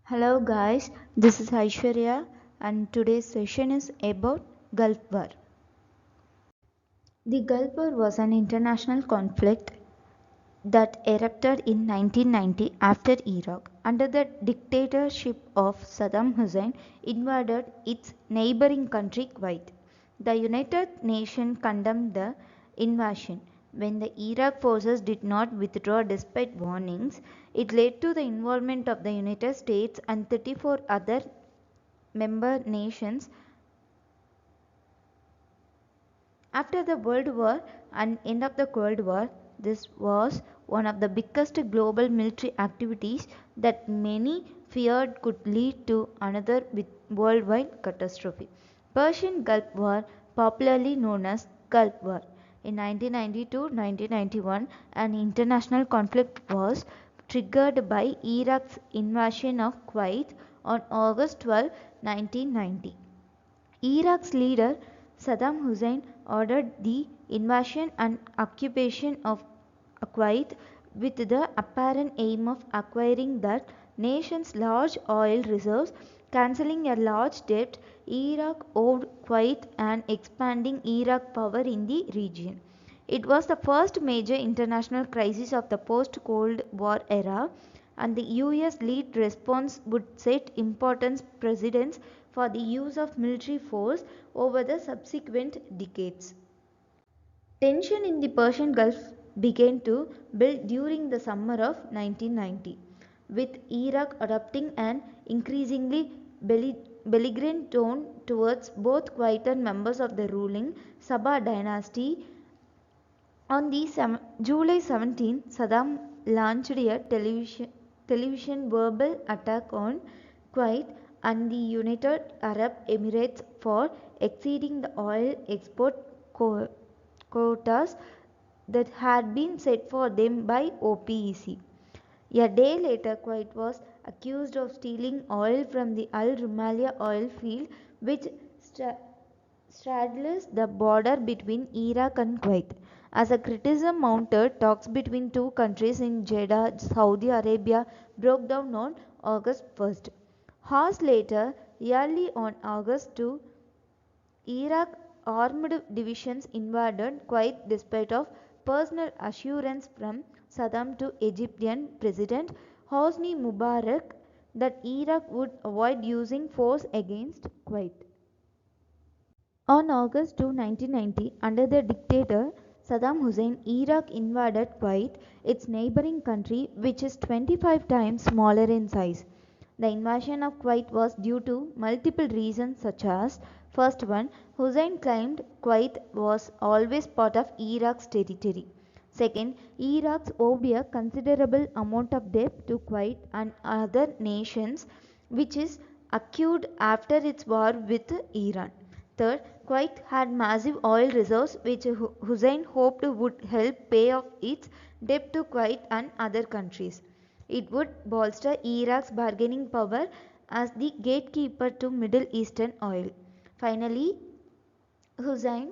Hello guys, this is Aishwarya and today's session is about Gulf War. The Gulf War was an international conflict that erupted in 1990 after Iraq, under the dictatorship of Saddam Hussein, invaded its neighboring country Kuwait. The United Nations condemned the invasion. When the Iraq forces did not withdraw despite warnings, it led to the involvement of the United States and 34 other member nations. After the World War and end of the Cold War, this was one of the biggest global military activities that many feared could lead to another worldwide catastrophe. Persian Gulf War, popularly known as Gulf War. In 1990 to 1991, an international conflict was triggered by Iraq's invasion of Kuwait on August 12, 1990. Iraq's leader Saddam Hussein ordered the invasion and occupation of Kuwait with the apparent aim of acquiring that nation's large oil reserves, cancelling a large debt Iraq owed Kuwait, and expanding Iraq's power in the region. It was the first major international crisis of the post-Cold War era, and the US-led response would set important precedents for the use of military force over the subsequent decades. Tension in the Persian Gulf began to build during the summer of 1990, with Iraq adopting an increasingly belligerent tone towards both Kuwait and members of the ruling Sabah dynasty. On July 17, Saddam launched a television verbal attack on Kuwait and the United Arab Emirates for exceeding the oil export quotas that had been set for them by OPEC. A day later, Kuwait was accused of stealing oil from the Al Rumalia oil field, which straddles the border between Iraq and Kuwait. As a criticism mounted, talks between two countries in Jeddah, Saudi Arabia, broke down on August 1st. Hours later, early on August 2, Iraq armed divisions invaded Kuwait despite of personal assurance from Saddam to Egyptian President Hosni Mubarak that Iraq would avoid using force against Kuwait. On August 2, 1990, under the dictator Saddam Hussein, Iraq invaded Kuwait, its neighboring country, which is 25 times smaller in size. The invasion of Kuwait was due to multiple reasons, such as: first one, Hussein claimed Kuwait was always part of Iraq's territory. Second, Iraq owed a considerable amount of debt to Kuwait and other nations, which is accrued after its war with Iran. Third, Kuwait had massive oil reserves which Hussein hoped would help pay off its debt to Kuwait and other countries. It would bolster Iraq's bargaining power as the gatekeeper to Middle Eastern oil. Finally, Hussein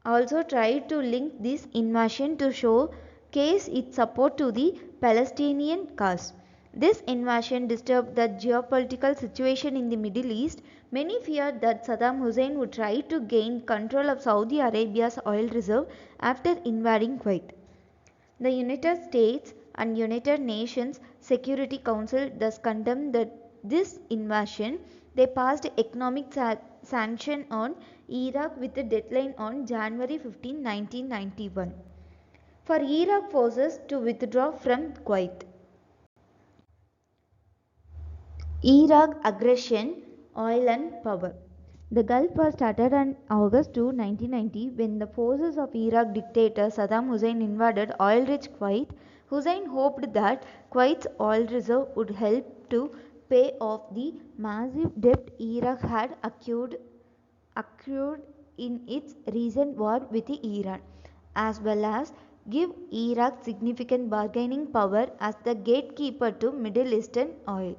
also tried to link this invasion to showcase its support to the Palestinian cause. This invasion disturbed the geopolitical situation in the Middle East. Many feared that Saddam Hussein would try to gain control of Saudi Arabia's oil reserve after invading Kuwait. The United States and United Nations Security Council thus condemned this invasion. They passed economic sanction on Iraq with a deadline on January 15, 1991, for Iraq forces to withdraw from Kuwait. Iraq aggression, oil and power. The Gulf War started on August 1990 when the forces of Iraq dictator Saddam Hussein invaded oil-rich Kuwait. Hussein hoped that Kuwait's oil reserve would help to pay off the massive debt Iraq had accrued in its recent war with Iran, as well as give Iraq significant bargaining power as the gatekeeper to Middle Eastern oil.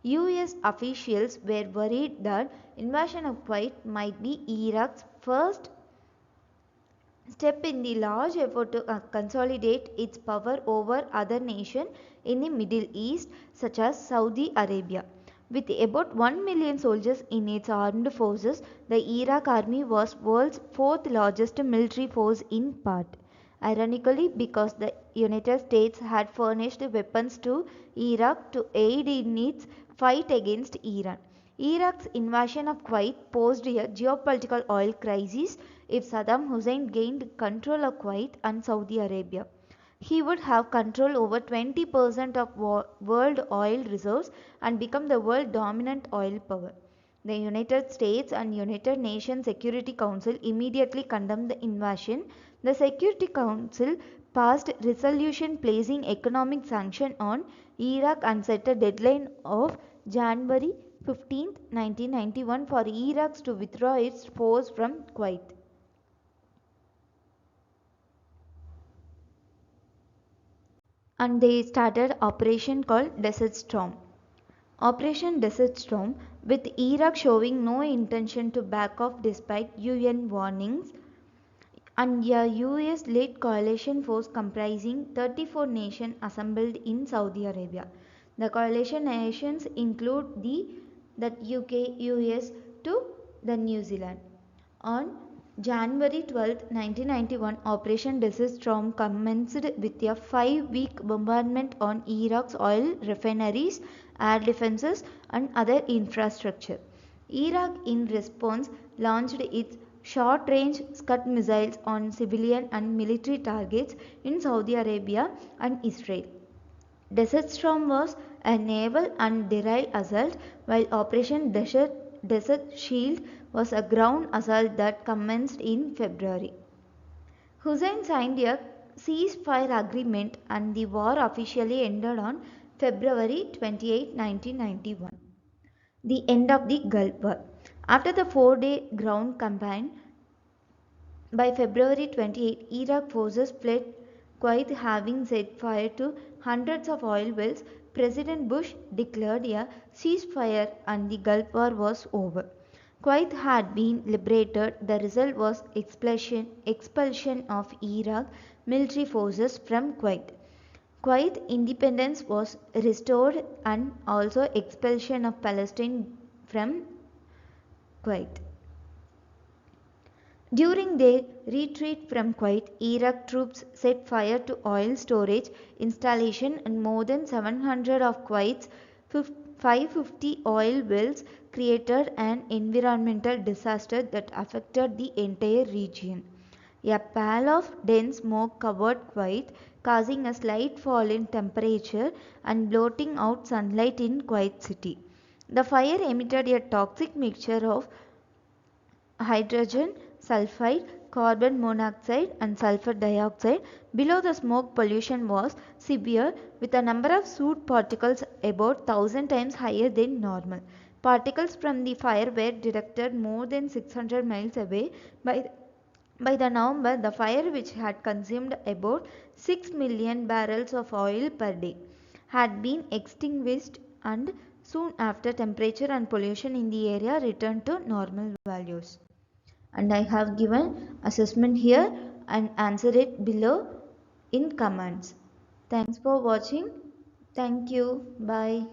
US officials were worried that invasion of Kuwait might be Iraq's first step in the large effort to consolidate its power over other nations, in the Middle East, such as Saudi Arabia. With about 1 million soldiers in its armed forces, the Iraq army was world's fourth largest military force in part. Ironically, because the United States had furnished weapons to Iraq to aid in its fight against Iran. Iraq's invasion of Kuwait posed a geopolitical oil crisis if Saddam Hussein gained control of Kuwait and Saudi Arabia. He would have control over 20% of world oil reserves and become the world dominant oil power. The United States and United Nations Security Council immediately condemned the invasion. The Security Council passed resolution placing economic sanction on Iraq and set a deadline of January 15, 1991 for Iraq to withdraw its force from Kuwait. And they started operation called Desert Storm. Operation Desert Storm, with Iraq showing no intention to back off despite UN warnings, and a US-led coalition force comprising 34 nations assembled in Saudi Arabia. The coalition nations include the UK, US to the New Zealand. On January 12, 1991, Operation Desert Storm commenced with a 5-week bombardment on Iraq's oil refineries, air defenses, and other infrastructure. Iraq, in response, launched its short-range Scud missiles on civilian and military targets in Saudi Arabia and Israel. Desert Storm was a naval and derail assault, while Operation Desert Shield was a ground assault that commenced in February. Hussein signed a ceasefire agreement and the war officially ended on February 28, 1991. The end of the Gulf War. After the 4-day ground campaign, by February 28, Iraq forces fled Kuwait, having set fire to hundreds of oil wells. President Bush declared a ceasefire and the Gulf War was over. Kuwait had been liberated. The result was expulsion of Iraq military forces from Kuwait. Kuwait independence was restored and also expulsion of Palestine from Kuwait. During their retreat from Kuwait, Iraq troops set fire to oil storage installation and more than 700 of Kuwait's 550 oil wells, created an environmental disaster that affected the entire region. A pall of dense smoke covered Kuwait, causing a slight fall in temperature and blotting out sunlight in Kuwait city. The fire emitted a toxic mixture of hydrogen sulfide, carbon monoxide, and sulfur dioxide. Below the smoke pollution was severe, with a number of soot particles about 1,000 times higher than normal. Particles from the fire were detected more than 600 miles away. By the November, the fire, which had consumed about 6 million barrels of oil per day, had been extinguished, and soon after temperature and pollution in the area returned to normal values. And I have given assessment here and answer it below in comments. Thanks for watching. Thank you. Bye.